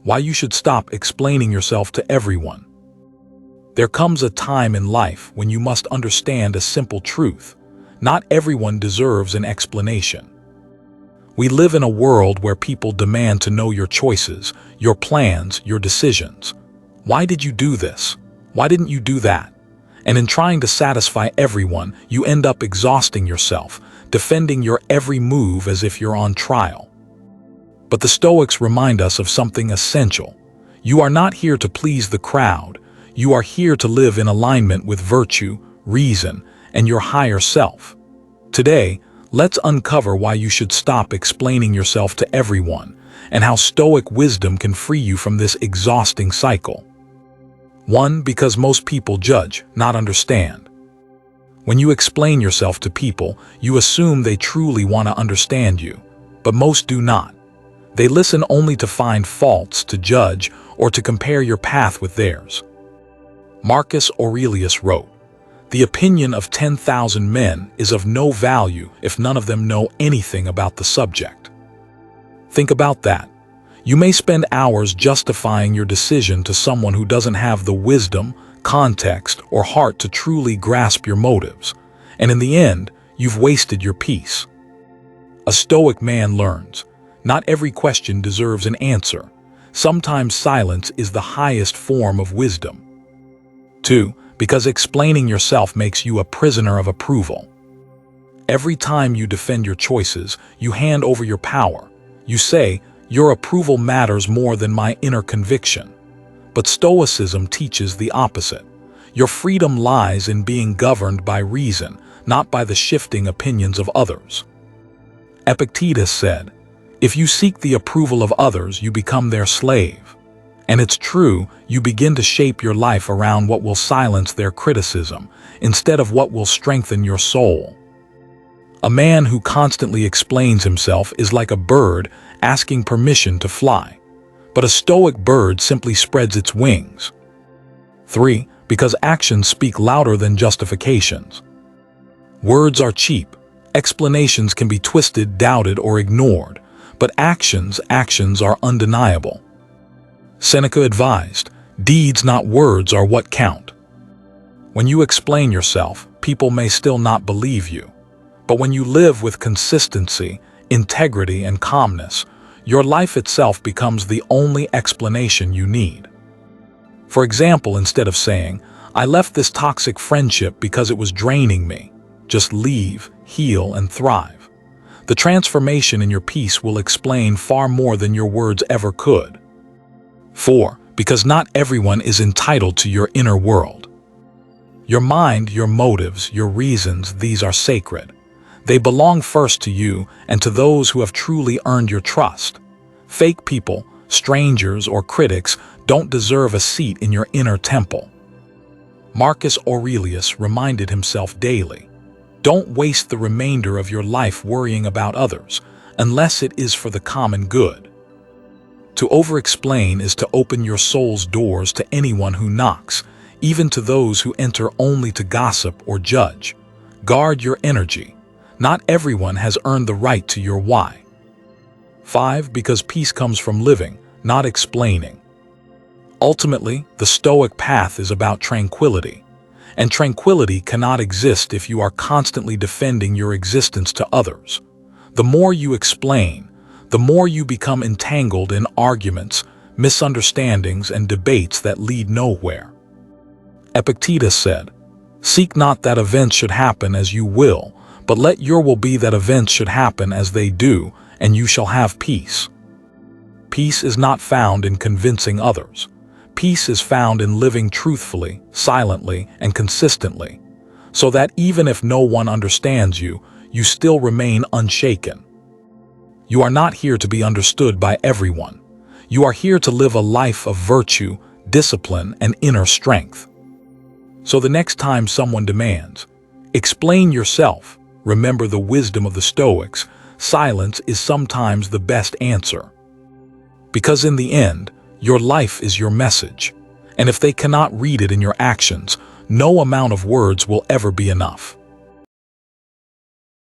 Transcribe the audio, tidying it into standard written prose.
Why you should stop explaining yourself to everyone. There comes a time in life when you must understand a simple truth. Not everyone deserves an explanation. We live in a world where people demand to know your choices, your plans, your decisions. Why did you do this? Why didn't you do that? And in trying to satisfy everyone, you end up exhausting yourself, defending your every move as if you're on trial. But the Stoics remind us of something essential. You are not here to please the crowd. You are here to live in alignment with virtue, reason, and your higher self. Today, let's uncover why you should stop explaining yourself to everyone and how Stoic wisdom can free you from this exhausting cycle. 1. Because most people judge, not understand. When you explain yourself to people, you assume they truly want to understand you, but most do not. They listen only to find faults, to judge, or to compare your path with theirs. Marcus Aurelius wrote, "The opinion of 10,000 men is of no value if none of them know anything about the subject." Think about that. You may spend hours justifying your decision to someone who doesn't have the wisdom, context, or heart to truly grasp your motives, and in the end, you've wasted your peace. A Stoic man learns, not every question deserves an answer. Sometimes silence is the highest form of wisdom. 2. Because explaining yourself makes you a prisoner of approval. Every time you defend your choices, you hand over your power. You say, "Your approval matters more than my inner conviction." But Stoicism teaches the opposite. Your freedom lies in being governed by reason, not by the shifting opinions of others. Epictetus said, "If you seek the approval of others, you become their slave." And it's true, you begin to shape your life around what will silence their criticism, instead of what will strengthen your soul. A man who constantly explains himself is like a bird asking permission to fly. But a Stoic bird simply spreads its wings. 3. Because actions speak louder than justifications. Words are cheap. Explanations can be twisted, doubted, or ignored. But actions are undeniable. Seneca advised, "Deeds, not words, are what count." When you explain yourself, people may still not believe you. But when you live with consistency, integrity, and calmness, your life itself becomes the only explanation you need. For example, instead of saying, "I left this toxic friendship because it was draining me," just leave, heal, and thrive. The transformation in your peace will explain far more than your words ever could. 4. Because not everyone is entitled to your inner world. Your mind, your motives, your reasons, these are sacred. They belong first to you and to those who have truly earned your trust. Fake people, strangers, or critics don't deserve a seat in your inner temple. Marcus Aurelius reminded himself daily, "Don't waste the remainder of your life worrying about others, unless it is for the common good." To over-explain is to open your soul's doors to anyone who knocks, even to those who enter only to gossip or judge. Guard your energy. Not everyone has earned the right to your why. 5. Because peace comes from living, not explaining. Ultimately, the Stoic path is about tranquility. And tranquility cannot exist if you are constantly defending your existence to others. The more you explain, the more you become entangled in arguments, misunderstandings, and debates that lead nowhere. Epictetus said, "Seek not that events should happen as you will, but let your will be that events should happen as they do, and you shall have peace." Peace is not found in convincing others. Peace is found in living truthfully, silently, and consistently, so that even if no one understands you, you still remain unshaken. You are not here to be understood by everyone. You are here to live a life of virtue, discipline, and inner strength. So the next time someone demands, "Explain yourself," remember the wisdom of the Stoics. Silence is sometimes the best answer. Because in the end, your life is your message. And if they cannot read it in your actions, no amount of words will ever be enough.